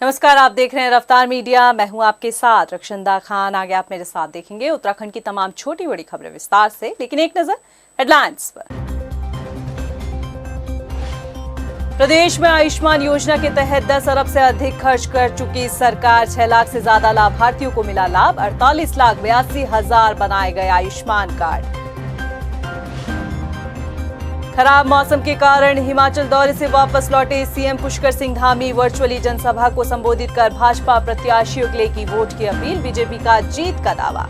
नमस्कार, आप देख रहे हैं रफ्तार मीडिया। मैं हूं आपके साथ रक्षंदा खान। आगे आप मेरे साथ देखेंगे उत्तराखंड की तमाम छोटी बड़ी खबरें विस्तार से, लेकिन एक नजर हेडलाइंस पर। प्रदेश में आयुष्मान योजना के तहत 10 अरब से अधिक खर्च कर चुकी सरकार। 6 लाख से ज्यादा लाभार्थियों को मिला लाभ। 48,82,000 बनाए गए आयुष्मान कार्ड। खराब मौसम के कारण हिमाचल दौरे से वापस लौटे सीएम पुष्कर सिंह धामी। वर्चुअली जनसभा को संबोधित कर भाजपा प्रत्याशियों के लिए की वोट की अपील। बीजेपी का जीत का दावा।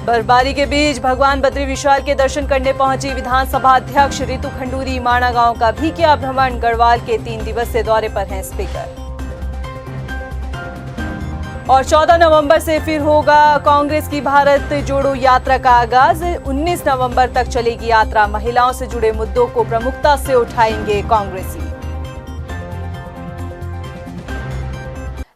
बर्फबारी के बीच भगवान बद्री विशाल के दर्शन करने पहुंची विधानसभा अध्यक्ष रितु खंडूरी। माणा गांव का भी किया भ्रमण। गढ़वाल के 3 दिवसीय दौरे पर हैं स्पीकर। और 14 नवंबर से फिर होगा कांग्रेस की भारत जोड़ो यात्रा का आगाज। 19 नवंबर तक चलेगी यात्रा। महिलाओं से जुड़े मुद्दों को प्रमुखता से उठाएंगे कांग्रेसी।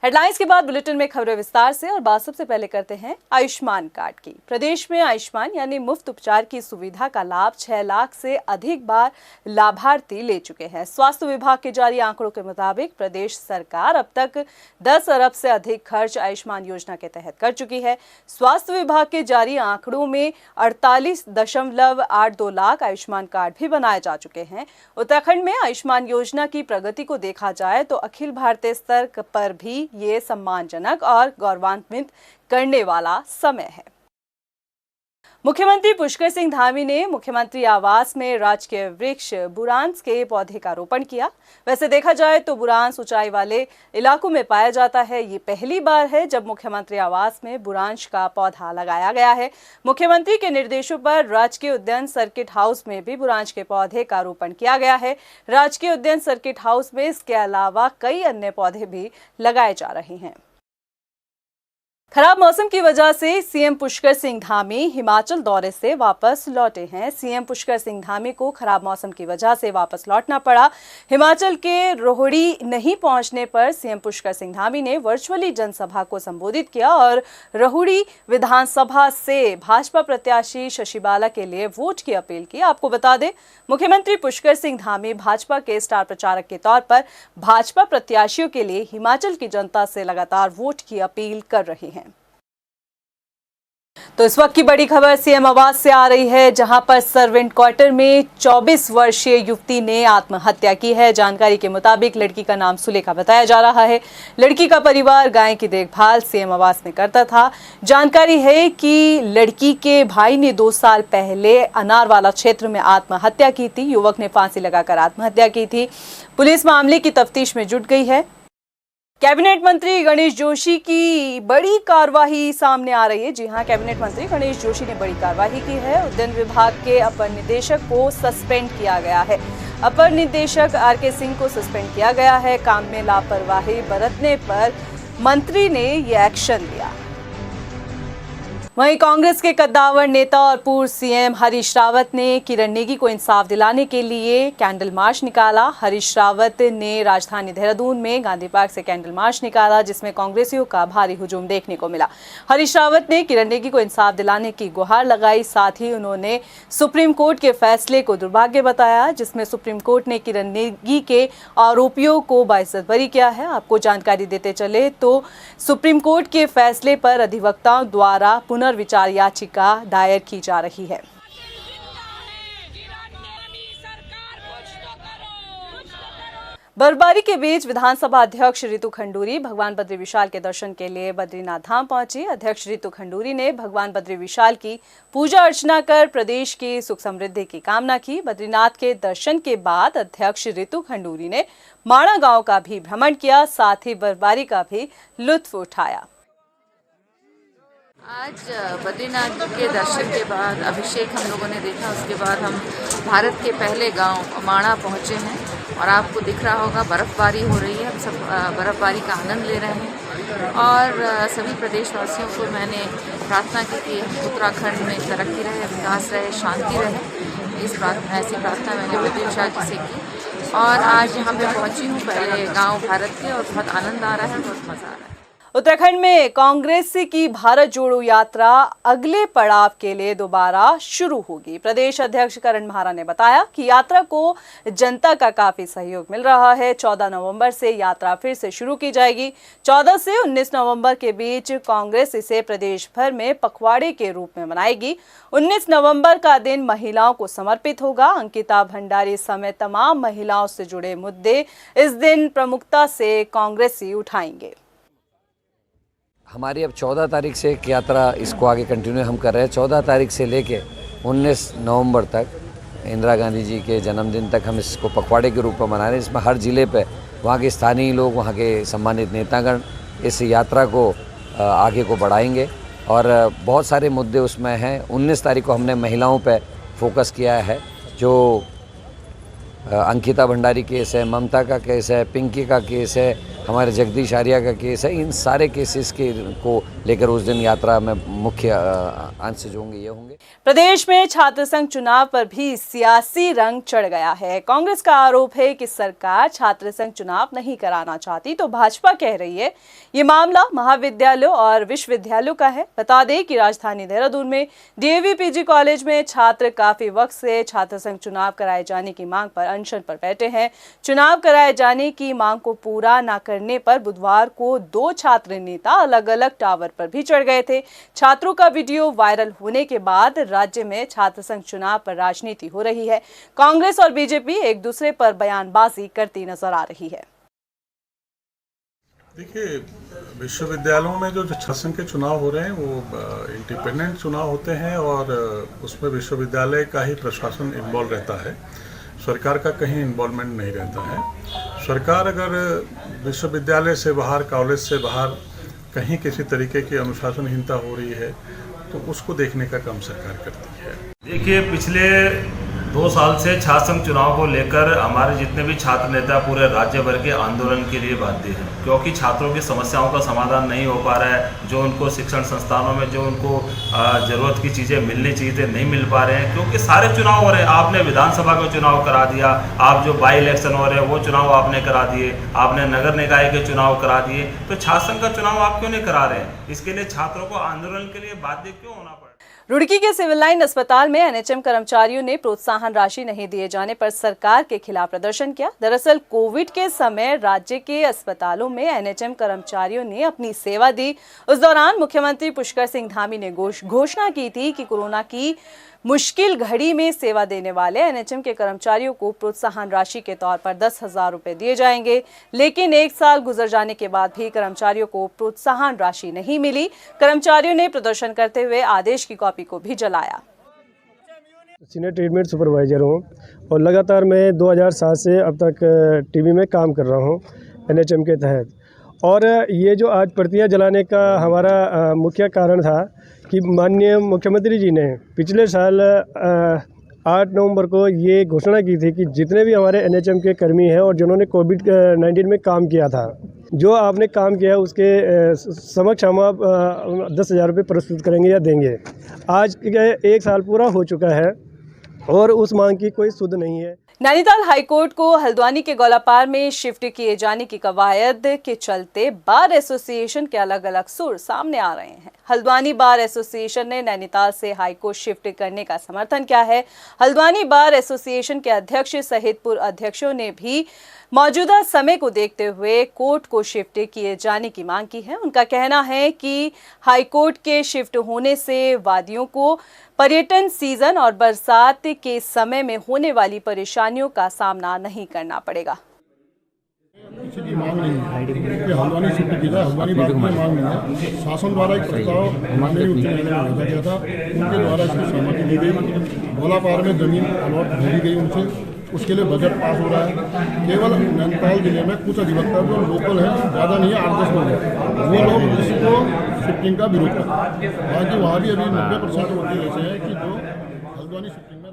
हेडलाइंस के बाद बुलेटिन में खबरें विस्तार से। और बात सबसे पहले करते हैं आयुष्मान कार्ड की। प्रदेश में आयुष्मान यानी मुफ्त उपचार की सुविधा का लाभ 6 लाख से अधिक बार लाभार्थी ले चुके हैं। स्वास्थ्य विभाग के जारी आंकड़ों के मुताबिक प्रदेश सरकार अब तक 10 अरब से अधिक खर्च आयुष्मान योजना के तहत कर चुकी है। स्वास्थ्य विभाग के जारी आंकड़ों में 48.82 लाख आयुष्मान कार्ड भी बनाए जा चुके हैं। उत्तराखंड में आयुष्मान योजना की प्रगति को देखा जाए तो अखिल भारतीय स्तर पर भी ये सम्मानजनक और गौरवान्वित करने वाला समय है। मुख्यमंत्री पुष्कर सिंह धामी ने मुख्यमंत्री आवास में राजकीय वृक्ष बुरांस के पौधे का रोपण किया। वैसे देखा जाए तो बुरांस ऊंचाई वाले इलाकों में पाया जाता है। ये पहली बार है जब मुख्यमंत्री आवास में बुरांस का पौधा लगाया गया है। मुख्यमंत्री के निर्देशों पर राजकीय उद्यान सर्किट हाउस में भी बुरांस के पौधे का रोपण किया गया है। राजकीय उद्यान सर्किट हाउस में इसके अलावा कई अन्य पौधे भी लगाए जा रहे हैं। खराब मौसम की वजह से सीएम पुष्कर सिंह धामी हिमाचल दौरे से वापस लौटे हैं। सीएम पुष्कर सिंह धामी को खराब मौसम की वजह से वापस लौटना पड़ा। हिमाचल के रोहड़ी नहीं पहुंचने पर सीएम पुष्कर सिंह धामी ने वर्चुअली जनसभा को संबोधित किया और रोहड़ी विधानसभा से भाजपा प्रत्याशी शशि बाला के लिए वोट की अपील की। आपको बता दें, मुख्यमंत्री पुष्कर सिंह धामी भाजपा के स्टार प्रचारक के तौर पर भाजपा प्रत्याशियों के लिए हिमाचल की जनता से लगातार वोट की अपील कर रहे हैं। तो इस वक्त की बड़ी खबर सीएम आवास से आ रही है, जहां पर सर्वेंट क्वार्टर में 24 वर्षीय युवती ने आत्महत्या की है। जानकारी के मुताबिक लड़की का नाम सुलेखा बताया जा रहा है। लड़की का परिवार गाय की देखभाल सीएम आवास में करता था। जानकारी है कि लड़की के भाई ने 2 साल पहले अनारवाला क्षेत्र में आत्महत्या की थी। युवक ने फांसी लगाकर आत्महत्या की थी। पुलिस मामले की तफ्तीश में जुट गई है। कैबिनेट मंत्री गणेश जोशी की बड़ी कार्रवाई सामने आ रही है। जी हां, कैबिनेट मंत्री गणेश जोशी ने बड़ी कार्रवाई की है। उद्यान विभाग के अपर निदेशक को सस्पेंड किया गया है। अपर निदेशक आरके सिंह को सस्पेंड किया गया है। काम में लापरवाही बरतने पर मंत्री ने ये एक्शन लिया। वहीं कांग्रेस के कद्दावर नेता और पूर्व सीएम हरीश रावत ने किरण नेगी को इंसाफ दिलाने के लिए कैंडल मार्च निकाला। हरीश रावत ने राजधानी देहरादून में गांधी पार्क से कैंडल मार्च निकाला, जिसमें कांग्रेसियों का भारी हुजूम देखने को मिला। हरीश रावत ने किरण नेगी को इंसाफ दिलाने की गुहार लगाई। साथ ही उन्होंने सुप्रीम कोर्ट के फैसले को दुर्भाग्य बताया, जिसमें सुप्रीम कोर्ट ने किरण नेगी के आरोपियों को बाइज्जत बरी किया है। आपको जानकारी देते चले तो सुप्रीम कोर्ट के फैसले पर अधिवक्ताओं द्वारा पुनर्विचार याचिका दायर की जा रही है। बर्फबारी के बीच विधानसभा अध्यक्ष रितु खंडूरी भगवान बद्री विशाल के दर्शन के लिए बद्रीनाथ धाम पहुंची। अध्यक्ष रितु खंडूरी ने भगवान बद्री विशाल की पूजा अर्चना कर प्रदेश की सुख समृद्धि की कामना की। बद्रीनाथ के दर्शन के बाद अध्यक्ष रितु खंडूरी ने माणा गांव का भी भ्रमण किया। साथ ही बर्फबारी का भी लुत्फ उठाया। आज बद्रीनाथ के दर्शन के बाद अभिषेक हम लोगों ने देखा। उसके बाद हम भारत के पहले गांव माणा पहुंचे हैं और आपको दिख रहा होगा बर्फ़बारी हो रही है। हम सब बर्फ़बारी का आनंद ले रहे हैं और सभी प्रदेशवासियों को मैंने प्रार्थना की कि उत्तराखंड में तरक्की रहे, विकास रहे, शांति रहे। ऐसी प्रार्थना मैंने बद्री विशाल जी से की और आज यहाँ पे पहुँची हूँ पहले गाँव भारत के और बहुत आनंद आ रहा है, बहुत मज़ा आ रहा है। उत्तराखंड में कांग्रेस की भारत जोड़ो यात्रा अगले पड़ाव के लिए दोबारा शुरू होगी। प्रदेश अध्यक्ष करण महारा ने बताया कि यात्रा को जनता का काफी सहयोग मिल रहा है। 14 नवंबर से यात्रा फिर से शुरू की जाएगी। 14 से 19 नवंबर के बीच कांग्रेस इसे प्रदेश भर में पखवाड़े के रूप में मनाएगी। 19 नवंबर का दिन महिलाओं को समर्पित होगा। अंकिता भंडारी समेत तमाम महिलाओं से जुड़े मुद्दे इस दिन प्रमुखता से कांग्रेसी उठाएंगे। हमारी अब 14 तारीख से एक यात्रा, इसको आगे कंटिन्यू हम कर रहे हैं। 14 तारीख से लेके 19 नवंबर तक, इंदिरा गांधी जी के जन्मदिन तक हम इसको पखवाड़े के रूप में मना रहे हैं। इसमें हर ज़िले पे वहाँ के स्थानीय लोग, वहाँ के सम्मानित नेतागण इस यात्रा को आगे को बढ़ाएंगे और बहुत सारे मुद्दे उसमें हैं। 19 तारीख को हमने महिलाओं पे फोकस किया है। जो अंकिता भंडारी केस है, ममता का केस है, पिंकी का केस है, हमारे जगदीश आर्या का केस है, इन सारे केसेस को लेकर उस दिन यात्रा में मुख्य अंश जो होंगे ये होंगे। प्रदेश में छात्र संघ चुनाव पर भी सियासी रंग चढ़ गया है। कांग्रेस का आरोप है कि सरकार छात्र संघ चुनाव नहीं कराना चाहती, तो भाजपा कह रही है ये मामला महाविद्यालयों और विश्वविद्यालयों का है। बता दें कि राजधानी देहरादून में डीएवी पीजी कॉलेज में छात्र काफी वक्त से छात्र संघ चुनाव कराए जाने की मांग पर अनशन पर बैठे हैं। चुनाव कराए जाने की मांग को पूरा न करने पर बुधवार को 2 छात्र नेता अलग अलग टावर पर भी चढ़ गए थे। छात्रों का वीडियो वायरल होने के बाद राज्य में छात्र संघ चुनाव पर राजनीति हो रही है। कांग्रेस और बीजेपी एक दूसरे पर बयानबाजी करती नजर आ रही है। देखिए, विश्वविद्यालयों में जो छात्र संघ के चुनाव हो रहे हैं वो इंडिपेंडेंट चुनाव होते हैं और उसमें विश्वविद्यालय का ही प्रशासन इन्वॉल्व रहता है। सरकार का कहीं इन्वॉल्वमेंट नहीं रहता है। सरकार अगर विश्वविद्यालय से बाहर, कॉलेज से बाहर कहीं किसी तरीके की अनुशासनहीनता हो रही है तो उसको देखने का काम सरकार करती है। देखिए, पिछले 2 साल से छात्र संघ चुनाव को लेकर हमारे जितने भी छात्र नेता पूरे राज्य भर के आंदोलन के लिए बाध्य हैं, क्योंकि छात्रों की समस्याओं का समाधान नहीं हो पा रहा है। जो उनको शिक्षण संस्थानों में जो उनको ज़रूरत की चीज़ें मिलनी चाहिए थे नहीं मिल पा रहे हैं, क्योंकि सारे चुनाव हो रहे हैं। आपने विधानसभा का चुनाव करा दिया, आप जो बाई इलेक्शन हो रहे हैं वो चुनाव आपने करा दिए, आपने नगर निकाय के चुनाव करा दिए, तो छात्र संघ का चुनाव आप क्यों नहीं करा रहे हैं? इसके लिए छात्रों को आंदोलन के लिए बाध्य क्यों होना पड़ा? रुड़की के सिविल लाइन अस्पताल में एनएचएम कर्मचारियों ने प्रोत्साहन राशि नहीं दिए जाने पर सरकार के खिलाफ प्रदर्शन किया। दरअसल कोविड के समय राज्य के अस्पतालों में एनएचएम कर्मचारियों ने अपनी सेवा दी। उस दौरान मुख्यमंत्री पुष्कर सिंह धामी ने घोषणा की थी कि कोरोना की मुश्किल घड़ी में सेवा देने वाले एनएचएम के कर्मचारियों को प्रोत्साहन राशि के तौर पर 10,000 रुपए दिए जाएंगे। लेकिन 1 साल गुजर जाने के बाद भी कर्मचारियों को प्रोत्साहन राशि नहीं मिली। कर्मचारियों ने प्रदर्शन करते हुए आदेश की कॉपी को भी जलाया। सीनियर ट्रीटमेंट सुपरवाइजर हूँ और लगातार मैं 2007 से अब तक टीबी में काम कर रहा हूँ एनएचएम के तहत। और ये जो आज प्रतियां जलाने का हमारा मुख्य कारण था कि माननीय मुख्यमंत्री जी ने पिछले साल 8 नवंबर को ये घोषणा की थी कि जितने भी हमारे एनएचएम के कर्मी हैं और जिन्होंने कोविड-19 में काम किया था, जो आपने काम किया उसके समक्ष हम आप 10,000 रुपये प्रस्तुत करेंगे या देंगे। आज 1 साल पूरा हो चुका है और उस मांग की कोई सुध नहीं है। नैनीताल हाईकोर्ट को हल्द्वानी के गौलापार में शिफ्ट किए जाने की कवायद के चलते बार एसोसिएशन के अलग अलग सुर सामने आ रहे हैं। हल्द्वानी बार एसोसिएशन ने नैनीताल से हाईकोर्ट शिफ्ट करने का समर्थन किया है। हल्द्वानी बार एसोसिएशन के अध्यक्ष सहित पूर्व अध्यक्षों ने भी मौजूदा समय को देखते हुए कोर्ट को शिफ्ट किए जाने की मांग की है। उनका कहना है कि हाईकोर्ट के शिफ्ट होने से वादियों को पर्यटन सीजन और बरसात के समय में होने वाली परेशानियों का सामना नहीं करना पड़ेगा। किसी की मांग नहीं है कि हल्द्वानी शिफ्ट की जाए। हल्द्वानी बात की मांग नहीं है। शासन द्वारा एक प्रस्ताव माननीय उच्च न्यायालय में भेजा गया था, उनके द्वारा इसकी सहमति दी गई। गौलापार में जमीन अलॉट भेजी गई उनसे, उसके लिए बजट पास हो रहा है। केवल नैनीताल जिले में कुछ अधिवक्ता जो लोकल हैं, ज़्यादा नहीं है, 8-10 लोग हैं, वो लोग इसको शिफ्टिंग का विरोध करते हैं। बाकी वहाँ भी अभी 90% वकील ऐसे हैं कि जो हल्द्वानी शिफ्टिंग में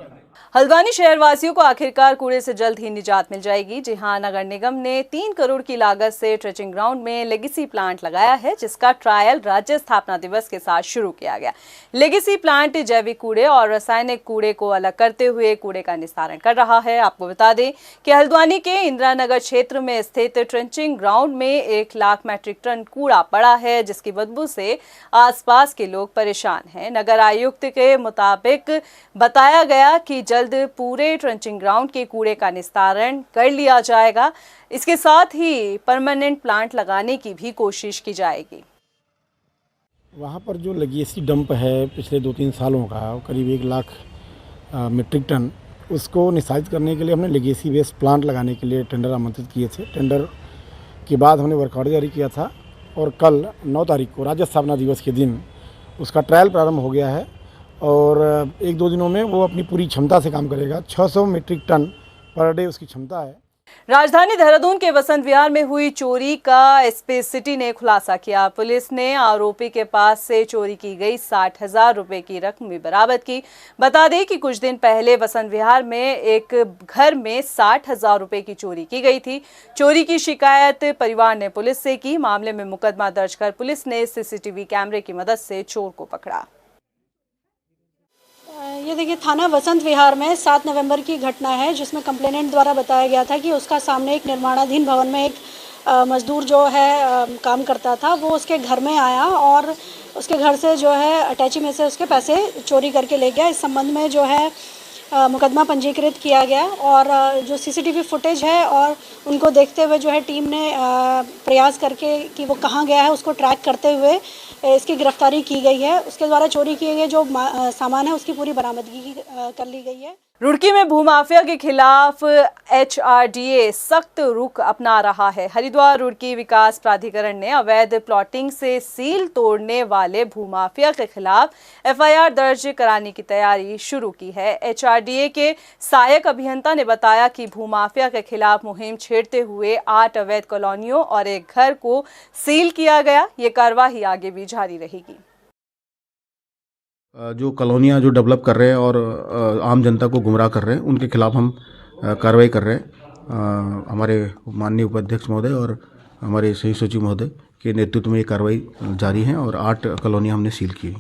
हल्द्वानी शहरवासियों को आखिरकार कूड़े से जल्द ही निजात मिल जाएगी। जी हां, नगर निगम ने 3 करोड़ की लागत से ट्रेचिंग ग्राउंड में लेगेसी प्लांट लगाया है, जिसका ट्रायल राज्य स्थापना दिवस के साथ शुरू किया गया। लेगेसी प्लांट जैविक कूड़े और रासायनिक कूड़े को अलग करते हुए कूड़े का निस्तारण कर रहा है। आपको बता दें कि हल्द्वानी के इंदिरा नगर क्षेत्र में स्थित ट्रेचिंग ग्राउंड में 1 लाख मैट्रिक टन कूड़ा पड़ा है, जिसकी बदबू से आसपास के लोग परेशान हैं। नगर आयुक्त के मुताबिक बताया गया कि जल्द पूरे ट्रेंचिंग ग्राउंड के कूड़े का निस्तारण कर लिया जाएगा। इसके साथ ही परमानेंट प्लांट लगाने की भी कोशिश की जाएगी। वहाँ पर जो लेगेसी डंप है पिछले 2-3 सालों का, करीब 1 लाख मीट्रिक टन, उसको निस्तारित करने के लिए हमने लेगेसी वेस्ट प्लांट लगाने के लिए टेंडर आमंत्रित किए थे। टेंडर के बाद हमने वर्क ऑर्डर जारी किया था और कल 9 तारीख को राज्य स्थापना दिवस के दिन उसका ट्रायल प्रारंभ हो गया है और 1-2 दिनों में वो अपनी पूरी क्षमता से काम करेगा। 600 मीट्रिक टन पर डे उसकी क्षमता है। राजधानी देहरादून के बसंत विहार में हुई चोरी का एसपी सिटी ने खुलासा किया। पुलिस ने आरोपी के पास से चोरी की गई 60,000 रुपए की रकम भी बरामद की। बता दें कि कुछ दिन पहले बसंत विहार में एक घर में 60,000 रुपए की चोरी की गई थी। चोरी की शिकायत परिवार ने पुलिस से की। मामले में मुकदमा दर्ज कर पुलिस ने सीसीटीवी कैमरे की मदद से चोर को पकड़ा। ये देखिए, थाना बसंत विहार में 7 नवंबर की घटना है, जिसमें कंप्लेनेंट द्वारा बताया गया था कि उसका सामने एक निर्माणाधीन भवन में एक मजदूर जो है काम करता था, वो उसके घर में आया और उसके घर से जो है अटैची में से उसके पैसे चोरी करके ले गया। इस संबंध में जो है मुकदमा पंजीकृत किया गया और जो सीसीटीवी फुटेज है और उनको देखते हुए जो है टीम ने प्रयास करके कि वो कहाँ गया है उसको ट्रैक करते हुए इसकी गिरफ्तारी की गई है। उसके द्वारा चोरी किए गए जो सामान है उसकी पूरी बरामदगी कर ली गई है। रुड़की में भूमाफिया के खिलाफ HRDA सख्त रुख अपना रहा है। हरिद्वार रुड़की विकास प्राधिकरण ने अवैध प्लॉटिंग से सील तोड़ने वाले भूमाफिया के खिलाफ FIR दर्ज कराने की तैयारी शुरू की है। HRDA के सहायक अभियंता ने बताया कि भूमाफिया के खिलाफ मुहिम छेड़ते हुए 8 अवैध कॉलोनियों और एक घर को सील किया गया। ये कार्रवाई आगे भी जारी रहेगी। जो कॉलोनियाँ जो डेवलप कर रहे हैं और आम जनता को गुमराह कर रहे हैं, उनके खिलाफ हम कार्रवाई कर रहे हैं। हमारे माननीय उपाध्यक्ष महोदय और हमारे संयुक्त सचिव महोदय के नेतृत्व में ये कार्रवाई जारी है और 8 कॉलोनियाँ हमने सील की।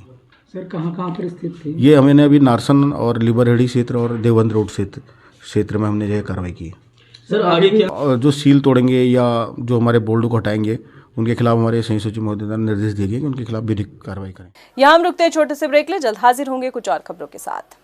सर, कहाँ पर स्थित थी ये? हमने अभी नारसन और लिबरहेड़ी क्षेत्र और देवबंद रोड क्षेत्र में हमने जो कार्रवाई की। सर, आगे क्या? जो सील तोड़ेंगे या जो हमारे बोल्ड को हटाएंगे, उनके खिलाफ हमारे संयुक्त सचिव महोदय ने निर्देश दिए कि उनके खिलाफ विधिक कार्रवाई करें। यहाँ हम रुकते हैं छोटे से ब्रेक ले, जल्द हाजिर होंगे कुछ और खबरों के साथ।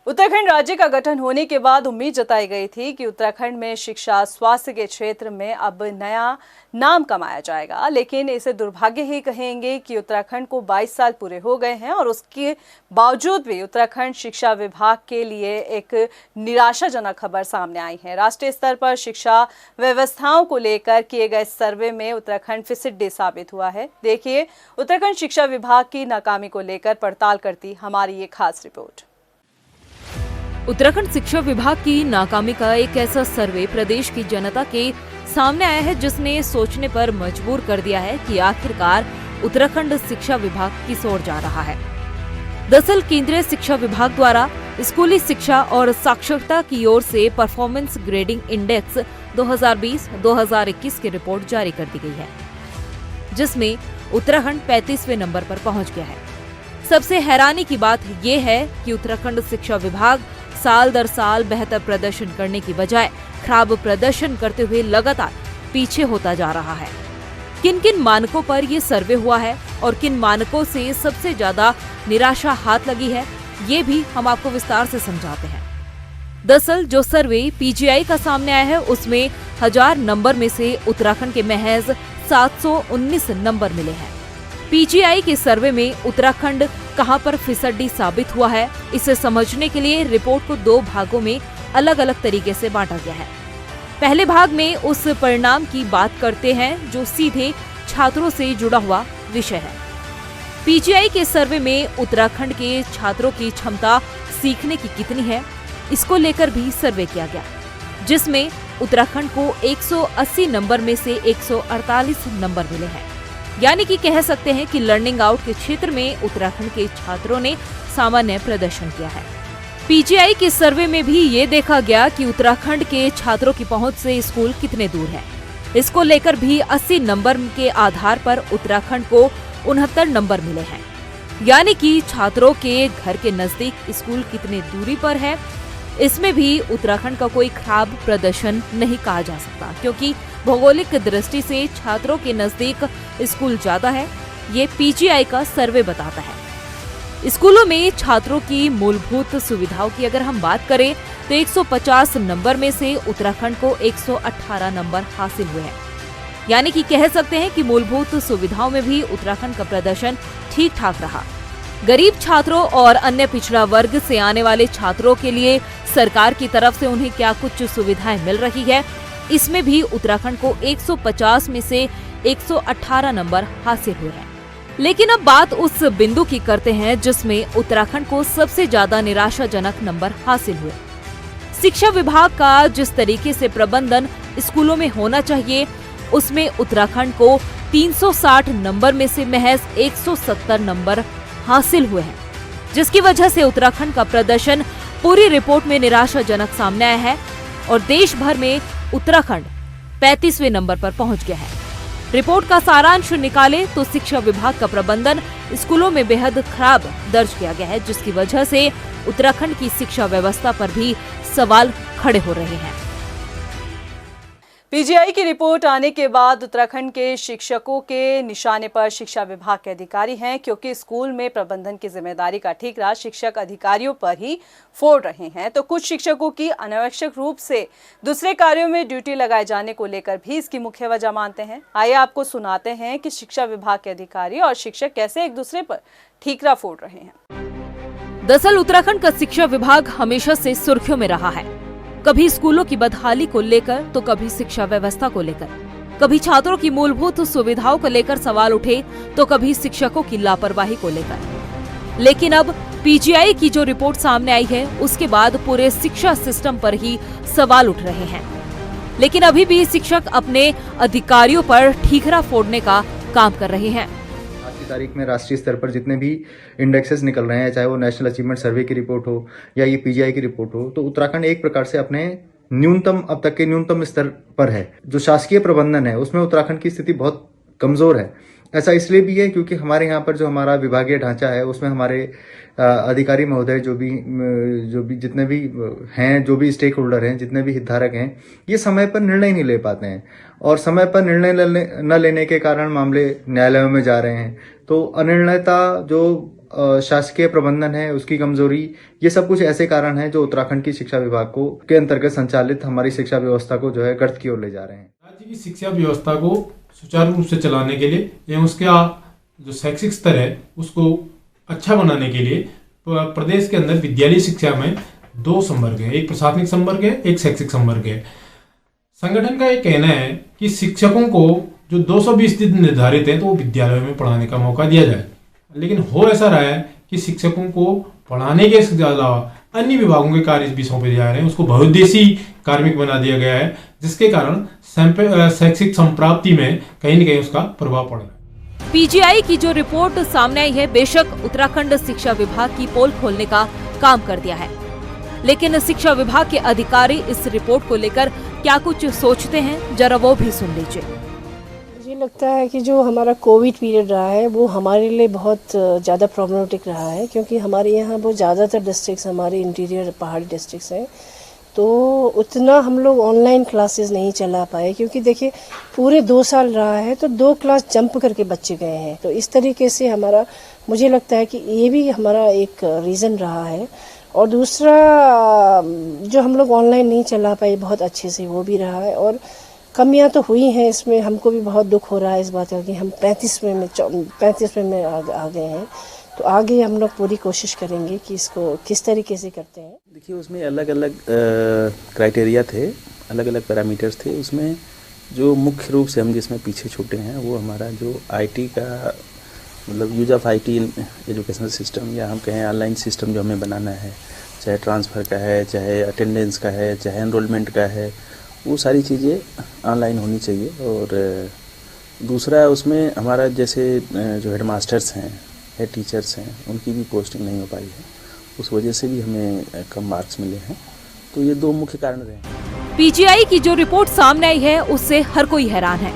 उत्तराखंड राज्य का गठन होने के बाद उम्मीद जताई गई थी कि उत्तराखंड में शिक्षा स्वास्थ्य के क्षेत्र में अब नया नाम कमाया जाएगा, लेकिन इसे दुर्भाग्य ही कहेंगे कि उत्तराखंड को 22 साल पूरे हो गए हैं और उसके बावजूद भी उत्तराखंड शिक्षा विभाग के लिए एक निराशाजनक खबर सामने आई है। राष्ट्रीय स्तर पर शिक्षा व्यवस्थाओं को लेकर किए गए सर्वे में उत्तराखंड फिसड्डी साबित हुआ है। देखिए उत्तराखंड शिक्षा विभाग की नाकामी को लेकर पड़ताल करती हमारी ये खास रिपोर्ट। उत्तराखंड शिक्षा विभाग की नाकामी का एक ऐसा सर्वे प्रदेश की जनता के सामने आया है जिसने सोचने पर मजबूर कर दिया है कि आखिरकार उत्तराखंड शिक्षा विभाग किस ओर जा रहा है। दरअसल केंद्रीय शिक्षा विभाग द्वारा स्कूली शिक्षा और साक्षरता की ओर से परफॉर्मेंस ग्रेडिंग इंडेक्स 2020-2021 की रिपोर्ट जारी कर दी गई है, जिसमें उत्तराखंड 35वें नंबर पर पहुंच गया है। सबसे हैरानी की बात यह है कि उत्तराखंड शिक्षा विभाग साल दर साल बेहतर प्रदर्शन करने की बजाय खराब प्रदर्शन करते हुए लगातार पीछे होता जा रहा है। किन किन मानकों पर ये सर्वे हुआ है और किन मानकों से सबसे ज्यादा निराशा हाथ लगी है, ये भी हम आपको विस्तार से समझाते हैं। दरअसल जो सर्वे PGI का सामने आया है उसमें 1000 नंबर में से उत्तराखंड के महज 719 नंबर मिले हैं। PGI के सर्वे में उत्तराखंड कहां पर फिसड्डी साबित हुआ है, इसे समझने के लिए रिपोर्ट को 2 भागों में अलग अलग तरीके से बांटा गया है। पहले भाग में उस परिणाम की बात करते हैं जो सीधे छात्रों से जुड़ा हुआ विषय है। PGI के सर्वे में उत्तराखंड के छात्रों की क्षमता सीखने की कितनी है, इसको लेकर भी सर्वे किया गया। जिसमें उत्तराखंड को 180 नंबर में से 148 नंबर मिले हैं। यानी कि कह सकते हैं कि लर्निंग आउट के क्षेत्र में उत्तराखंड के छात्रों ने सामान्य प्रदर्शन किया है। पीजीआई के सर्वे में भी ये देखा गया कि उत्तराखंड के छात्रों की पहुंच से स्कूल कितने दूर है। इसको लेकर भी 80 नंबर के आधार पर उत्तराखंड को 69 नंबर मिले हैं। यानी कि छात्रों के घर के नजदीक स्कूल कितने दूरी पर है, इसमें भी उत्तराखंड का कोई खराब प्रदर्शन नहीं कहा जा सकता, क्योंकि भौगोलिक दृष्टि से छात्रों के नजदीक स्कूल ज्यादा है, ये पीजीआई का सर्वे बताता है। स्कूलों में छात्रों की मूलभूत सुविधाओं की अगर हम बात करें तो 150 नंबर में से उत्तराखंड को 118 नंबर हासिल हुए हैं। यानी कि कह सकते हैं कि मूलभूत सुविधाओं में भी उत्तराखंड का प्रदर्शन ठीक ठाक रहा। गरीब छात्रों और अन्य पिछड़ा वर्ग से आने वाले छात्रों के लिए सरकार की तरफ से उन्हें क्या कुछ सुविधाएं मिल रही है, इसमें भी उत्तराखंड को 150 में से 118 नंबर हासिल हुए हैं। लेकिन अब बात उस बिंदु की करते हैं जिसमें उत्तराखंड को सबसे ज्यादा निराशाजनक नंबर हासिल हुए। शिक्षा विभाग का जिस तरीके से प्रबंधन स्कूलों में होना चाहिए, उसमें उत्तराखंड को 360 नंबर में से महज 170 नंबर हासिल हुए हैं, जिसकी वजह से उत्तराखंड का प्रदर्शन पूरी रिपोर्ट में निराशाजनक सामने आया है और देश भर में उत्तराखंड 35वें नंबर पर पहुंच गया है। रिपोर्ट का सारांश निकाले तो शिक्षा विभाग का प्रबंधन स्कूलों में बेहद खराब दर्ज किया गया है, जिसकी वजह से उत्तराखंड की शिक्षा व्यवस्था पर भी सवाल खड़े हो रहे हैं। पीजीआई की रिपोर्ट आने के बाद उत्तराखंड के शिक्षकों के निशाने पर शिक्षा विभाग के अधिकारी हैं, क्योंकि स्कूल में प्रबंधन की जिम्मेदारी का ठीकरा शिक्षक अधिकारियों पर ही फोड़ रहे हैं। तो कुछ शिक्षकों की अनावश्यक रूप से दूसरे कार्यों में ड्यूटी लगाए जाने को लेकर भी इसकी मुख्य वजह मानते हैं। आइए आपको सुनाते हैं कि शिक्षा विभाग के अधिकारी और शिक्षक कैसे एक दूसरे पर ठीकरा फोड़ रहे हैं। दरअसल उत्तराखंड का शिक्षा विभाग हमेशा से सुर्खियों में रहा है, कभी स्कूलों की बदहाली को लेकर तो कभी शिक्षा व्यवस्था को लेकर, कभी छात्रों की मूलभूत सुविधाओं को लेकर सवाल उठे तो कभी शिक्षकों की लापरवाही को लेकर। लेकिन अब पीजीआई की जो रिपोर्ट सामने आई है, उसके बाद पूरे शिक्षा सिस्टम पर ही सवाल उठ रहे हैं। लेकिन अभी भी शिक्षक अपने अधिकारियों पर ठीकरा फोड़ने का काम कर रहे हैं। तारीख में राष्ट्रीय स्तर पर जितने भी इंडेक्सेस निकल रहे हैं, चाहे वो नेशनल अचीवमेंट सर्वे की रिपोर्ट हो या ये पीजीआई की रिपोर्ट हो, तो उत्तराखंड एक प्रकार से अपने न्यूनतम अब तक के न्यूनतम स्तर पर है। जो शासकीय प्रबंधन है उसमें उत्तराखंड की स्थिति बहुत कमजोर है। ऐसा इसलिए भी है क्योंकि हमारे यहाँ पर जो हमारा विभागीय ढांचा है उसमें हमारे अधिकारी महोदय जो भी जितने भी हैं, जो भी स्टेक होल्डर हैं, जितने भी हितधारक हैं, ये समय पर निर्णय नहीं ले पाते हैं और समय पर निर्णय न लेने के कारण मामले न्यायालयों में जा रहे हैं। तो अनिर्णयता, जो शासकीय प्रबंधन है उसकी कमजोरी, ये सब कुछ ऐसे कारण हैं जो उत्तराखंड की शिक्षा विभाग को के अंतर्गत संचालित हमारी शिक्षा व्यवस्था को जो है गर्त की ओर ले जा रहे हैं। राज्य की शिक्षा व्यवस्था को सुचारू रूप से चलाने के लिए एवं उसका जो शैक्षिक स्तर है उसको अच्छा बनाने के लिए प्रदेश के अंदर विद्यालय शिक्षा में 2 संवर्ग है, एक प्रशासनिक संवर्ग है, एक शैक्षिक संवर्ग है। संगठन का ये कहना है कि शिक्षकों को जो 220 दिन निर्धारित है तो वो विद्यालयों में पढ़ाने का मौका दिया जाए, लेकिन हो ऐसा रहा है कि शिक्षकों को पढ़ाने के अलावा अन्य विभागों के कार्य भी सौंपे जा रहे हैं, उसको बहुउद्देशीय कार्मिक बना दिया गया है, जिसके कारण शैक्षिक संप्राप्ति में कहीं न कहीं उसका प्रभाव पड़ रहा है। पीजीआई की जो रिपोर्ट सामने आई है, बेशक उत्तराखंड शिक्षा विभाग की पोल खोलने का काम कर दिया है, लेकिन शिक्षा विभाग के अधिकारी इस रिपोर्ट को लेकर क्या कुछ सोचते हैं, जरा वो भी सुन लीजिए। मुझे लगता है कि जो हमारा कोविड पीरियड रहा है वो हमारे लिए बहुत ज़्यादा प्रॉब्लमेटिक रहा है, क्योंकि हमारे यहाँ वो ज़्यादातर डिस्ट्रिक्ट्स हमारे इंटीरियर पहाड़ी डिस्ट्रिक्ट्स हैं, तो उतना हम लोग ऑनलाइन क्लासेस नहीं चला पाए, क्योंकि देखिए पूरे 2 साल रहा है तो 2 क्लास जंप करके बच्चे गए हैं। तो इस तरीके से हमारा, मुझे लगता है कि ये भी हमारा एक रीज़न रहा है। और दूसरा, जो हम लोग ऑनलाइन नहीं चला पाए बहुत अच्छे से, वो भी रहा है। और कमियां तो हुई हैं इसमें, हमको भी बहुत दुख हो रहा है इस बात का कि हम 35वें में आ गए हैं। तो आगे हम लोग पूरी कोशिश करेंगे कि इसको किस तरीके से करते हैं। देखिए, उसमें अलग अलग क्राइटेरिया थे, अलग अलग पैरामीटर्स थे। उसमें जो मुख्य रूप से हम जिसमें पीछे छूटे हैं वो हमारा जो आईटी का, मतलब use of IT educational system, या हम कहें ऑनलाइन सिस्टम जो हमें बनाना है, चाहे ट्रांसफ़र का है, चाहे अटेंडेंस का है, चाहे एनरोलमेंट का है, वो सारी चीज़ें ऑनलाइन होनी चाहिए। और दूसरा उसमें हमारा जैसे जो हेड मास्टर्स हैं, हेड टीचर्स हैं, उनकी भी पोस्टिंग नहीं हो पाई है, उस वजह से भी हमें कम मार्क्स मिले हैं। तो ये दो मुख्य कारण रहे। पीजीआई की जो रिपोर्ट सामने आई है उससे हर कोई हैरान है।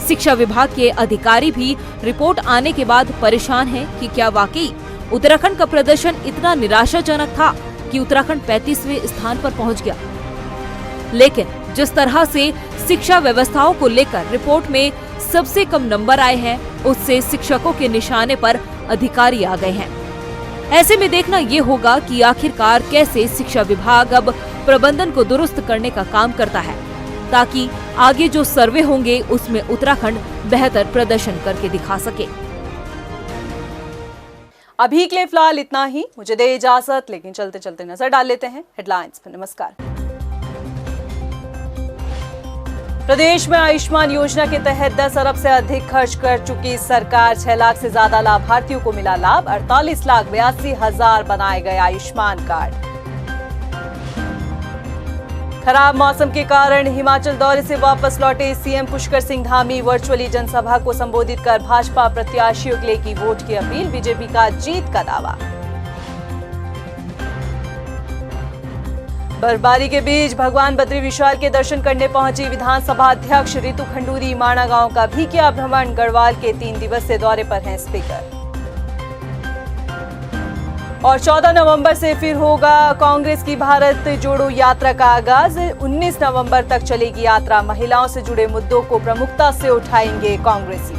शिक्षा विभाग के अधिकारी भी रिपोर्ट आने के बाद परेशान हैं कि क्या वाकई उत्तराखंड का प्रदर्शन इतना निराशाजनक था कि उत्तराखंड 35वें स्थान पर पहुंच गया। लेकिन जिस तरह से शिक्षा व्यवस्थाओं को लेकर रिपोर्ट में सबसे कम नंबर आए हैं, उससे शिक्षकों के निशाने पर अधिकारी आ गए हैं। ऐसे में देखना ये होगा कि आखिरकार कैसे शिक्षा विभाग अब प्रबंधन को दुरुस्त करने का काम करता है, ताकि आगे जो सर्वे होंगे उसमें उत्तराखंड बेहतर प्रदर्शन करके दिखा सके। अभी के लिए फिलहाल इतना ही, मुझे दे इजाजत, लेकिन चलते चलते नजर डाल लेते हैं हेडलाइंस पर। नमस्कार। प्रदेश में आयुष्मान योजना के तहत 10 अरब से अधिक खर्च कर चुकी सरकार, 6 लाख से ज्यादा लाभार्थियों को मिला लाभ, 48,82,000 बनाए गए आयुष्मान कार्ड। खराब मौसम के कारण हिमाचल दौरे से वापस लौटे सीएम पुष्कर सिंह धामी, वर्चुअली जनसभा को संबोधित कर भाजपा प्रत्याशियों के लिए की वोट की अपील, बीजेपी का जीत का दावा। बर्फबारी के बीच भगवान बद्री विशाल के दर्शन करने पहुंची विधानसभा अध्यक्ष रितु खंडूरी, माणा गांव का भी किया भ्रमण, गढ़वाल के 3 दिवसीय दौरे पर हैं स्पीकर। और 14 नवंबर से फिर होगा कांग्रेस की भारत जोड़ो यात्रा का आगाज, 19 नवंबर तक चलेगी यात्रा, महिलाओं से जुड़े मुद्दों को प्रमुखता से उठाएंगे कांग्रेसी।